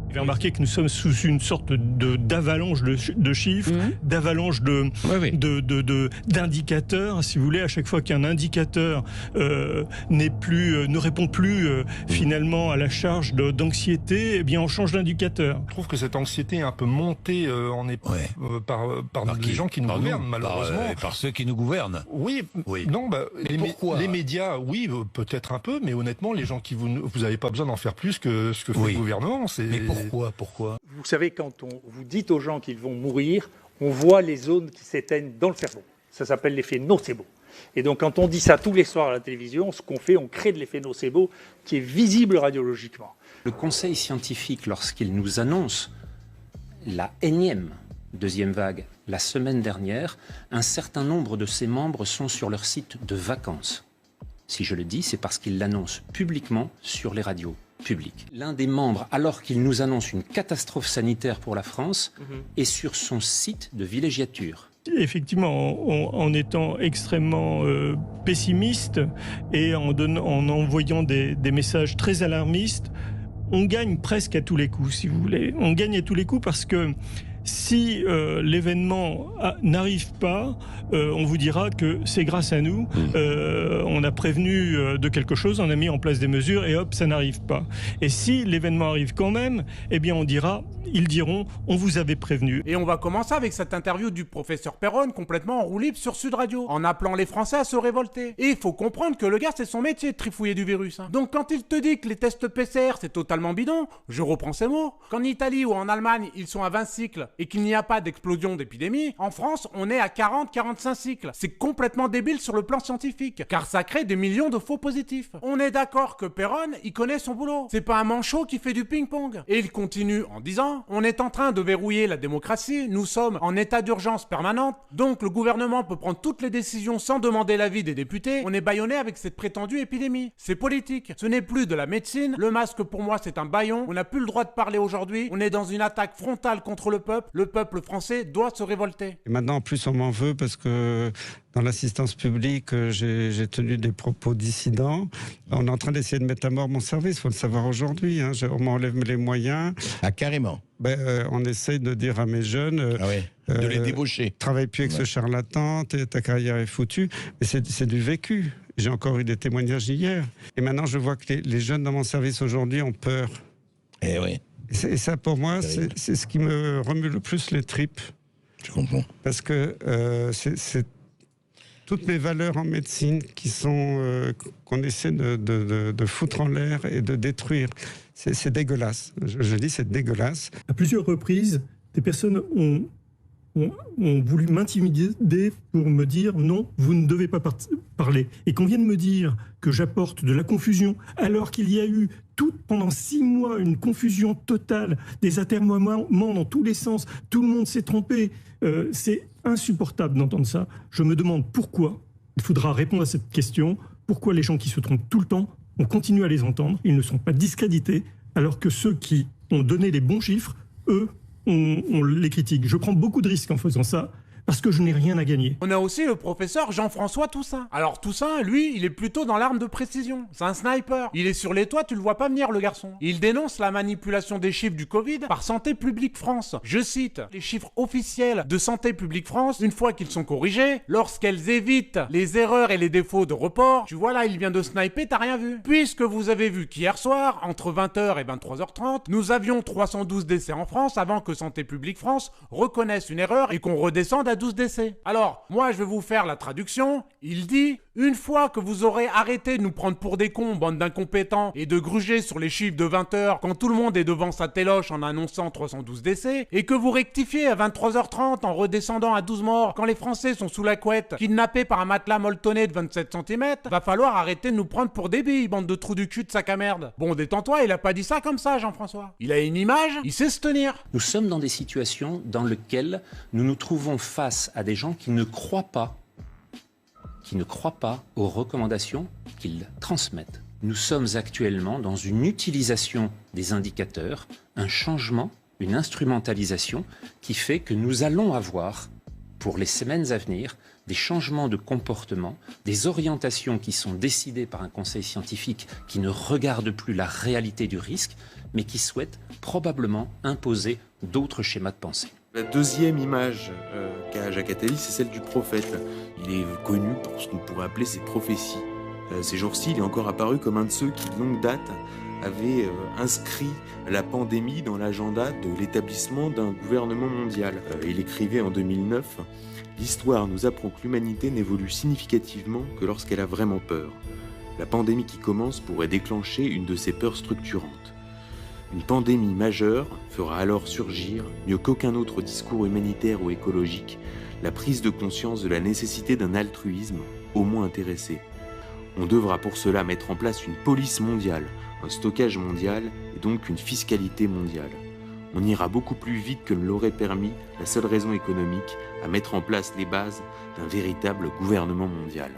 Vous avez remarqué que nous sommes sous une sorte d'avalanche de chiffres, d'avalanche d'indicateurs, si vous voulez. À chaque fois qu'un indicateur ne répond plus finalement à la charge d'anxiété, eh bien on change d'indicateur. Je trouve que cette anxiété est un peu montée par les gens qui nous gouvernent, malheureusement. Par ceux qui nous gouvernent. Oui. Non, pourquoi les médias, oui, peut-être un peu, mais honnêtement, les gens vous n'avez pas besoin d'en faire plus que ce que fait le gouvernement. Mais pourquoi Vous savez, quand vous dites aux gens qu'ils vont mourir, on voit les zones qui s'éteignent dans le cerveau. Ça s'appelle l'effet nocebo. Et donc, quand on dit ça tous les soirs à la télévision, ce qu'on fait, on crée de l'effet nocebo qui est visible radiologiquement. Le Conseil scientifique, lorsqu'il nous annonce la énième deuxième vague la semaine dernière, un certain nombre de ses membres sont sur leur site de vacances. Si je le dis, c'est parce qu'ils l'annoncent publiquement sur les radios publiques. L'un des membres, alors qu'il nous annonce une catastrophe sanitaire pour la France, est sur son site de villégiature. Effectivement, en étant extrêmement pessimiste et en envoyant des messages très alarmistes, on gagne presque à tous les coups, si vous voulez. On gagne à tous les coups parce que si l'événement n'arrive pas, on vous dira que c'est grâce à nous. On a prévenu de quelque chose, on a mis en place des mesures et hop, ça n'arrive pas. Et si l'événement arrive quand même, eh bien ils diront, on vous avait prévenu. Et on va commencer avec cette interview du professeur Perron, complètement en roue libre sur Sud Radio, en appelant les Français à se révolter. Et il faut comprendre que le gars, c'est son métier de trifouiller du virus. Donc quand il te dit que les tests PCR, c'est totalement bidon, je reprends ses mots. Qu'en Italie ou en Allemagne, ils sont à 20 cycles et qu'il n'y a pas d'explosion d'épidémie, en France, on est à 40-45 cycles. C'est complètement débile sur le plan scientifique, car ça crée des millions de faux positifs. On est d'accord que Perron, il connaît son boulot. C'est pas un manchot qui fait du ping-pong. Et il continue en disant, on est en train de verrouiller la démocratie, nous sommes en état d'urgence permanente, donc le gouvernement peut prendre toutes les décisions sans demander l'avis des députés. On est bâillonné avec cette prétendue épidémie. C'est politique. Ce n'est plus de la médecine. Le masque, pour moi, c'est un bâillon. On n'a plus le droit de parler aujourd'hui. On est dans une attaque frontale contre le peuple. Le peuple français doit se révolter. Et maintenant, en plus, on m'en veut parce que dans l'assistance publique, j'ai tenu des propos dissidents. On est en train d'essayer de mettre à mort mon service, il faut le savoir aujourd'hui. On m'enlève les moyens. Ah, carrément. On essaye de dire à mes jeunes... de les débaucher. Travaille plus avec ce charlatan, ta carrière est foutue. Mais c'est du vécu. J'ai encore eu des témoignages hier. Et maintenant, je vois que les jeunes dans mon service aujourd'hui ont peur. Eh oui. Et ça, pour moi, c'est ce qui me remue le plus les tripes. Je comprends. Parce que c'est toutes mes valeurs en médecine qu'on essaie de foutre en l'air et de détruire. C'est dégueulasse. Je dis c'est dégueulasse. À plusieurs reprises, des personnes ont voulu m'intimider pour me dire non, vous ne devez pas parler. Et qu'on vienne me dire que j'apporte de la confusion alors qu'il y a eu pendant 6 mois une confusion totale, des atermoiements dans tous les sens, tout le monde s'est trompé. C'est insupportable d'entendre ça. Je me demande pourquoi, il faudra répondre à cette question, pourquoi les gens qui se trompent tout le temps, on continue à les entendre, ils ne sont pas discrédités, alors que ceux qui ont donné les bons chiffres, eux, on les critique. Je prends beaucoup de risques en faisant ça, parce que je n'ai rien à gagner. On a aussi le professeur Jean-François Toussaint. Alors Toussaint, lui, il est plutôt dans l'arme de précision. C'est un sniper. Il est sur les toits, tu le vois pas venir, le garçon. Il dénonce la manipulation des chiffres du Covid par Santé publique France. Je cite, les chiffres officiels de Santé publique France, une fois qu'ils sont corrigés, lorsqu'elles évitent les erreurs et les défauts de report, tu vois là, il vient de sniper, t'as rien vu. Puisque vous avez vu qu'hier soir, entre 20h et 23h30, nous avions 312 décès en France avant que Santé publique France reconnaisse une erreur et qu'on redescende à 12 décès. Alors, moi je vais vous faire la traduction. Il dit, une fois que vous aurez arrêté de nous prendre pour des cons, bande d'incompétents, et de gruger sur les chiffres de 20h quand tout le monde est devant sa téloche en annonçant 312 décès, et que vous rectifiez à 23h30 en redescendant à 12 morts quand les Français sont sous la couette, kidnappés par un matelas molletonné de 27 cm, va falloir arrêter de nous prendre pour des billes, bande de trous du cul de sac à merde. Bon, détends-toi, il a pas dit ça comme ça, Jean-François. Il a une image, il sait se tenir. Nous sommes dans des situations dans lesquelles nous nous trouvons face à des gens qui ne croient pas aux recommandations qu'ils transmettent. Nous sommes actuellement dans une utilisation des indicateurs, un changement, une instrumentalisation qui fait que nous allons avoir pour les semaines à venir, des changements de comportement, des orientations qui sont décidées par un conseil scientifique qui ne regarde plus la réalité du risque, mais qui souhaite probablement imposer d'autres schémas de pensée. La deuxième image qu'a Jacques Attali, c'est celle du prophète. Il est connu pour ce qu'on pourrait appeler ses prophéties. Ces jours-ci, il est encore apparu comme un de ceux qui, de longue date, avait inscrit la pandémie dans l'agenda de l'établissement d'un gouvernement mondial. Il écrivait en 2009 « L'histoire nous apprend que l'humanité n'évolue significativement que lorsqu'elle a vraiment peur. La pandémie qui commence pourrait déclencher une de ces peurs structurantes. Une pandémie majeure fera alors surgir, mieux qu'aucun autre discours humanitaire ou écologique, la prise de conscience de la nécessité d'un altruisme, au moins intéressé. On devra pour cela mettre en place une police mondiale, un stockage mondial et donc une fiscalité mondiale. On ira beaucoup plus vite que ne l'aurait permis la seule raison économique à mettre en place les bases d'un véritable gouvernement mondial.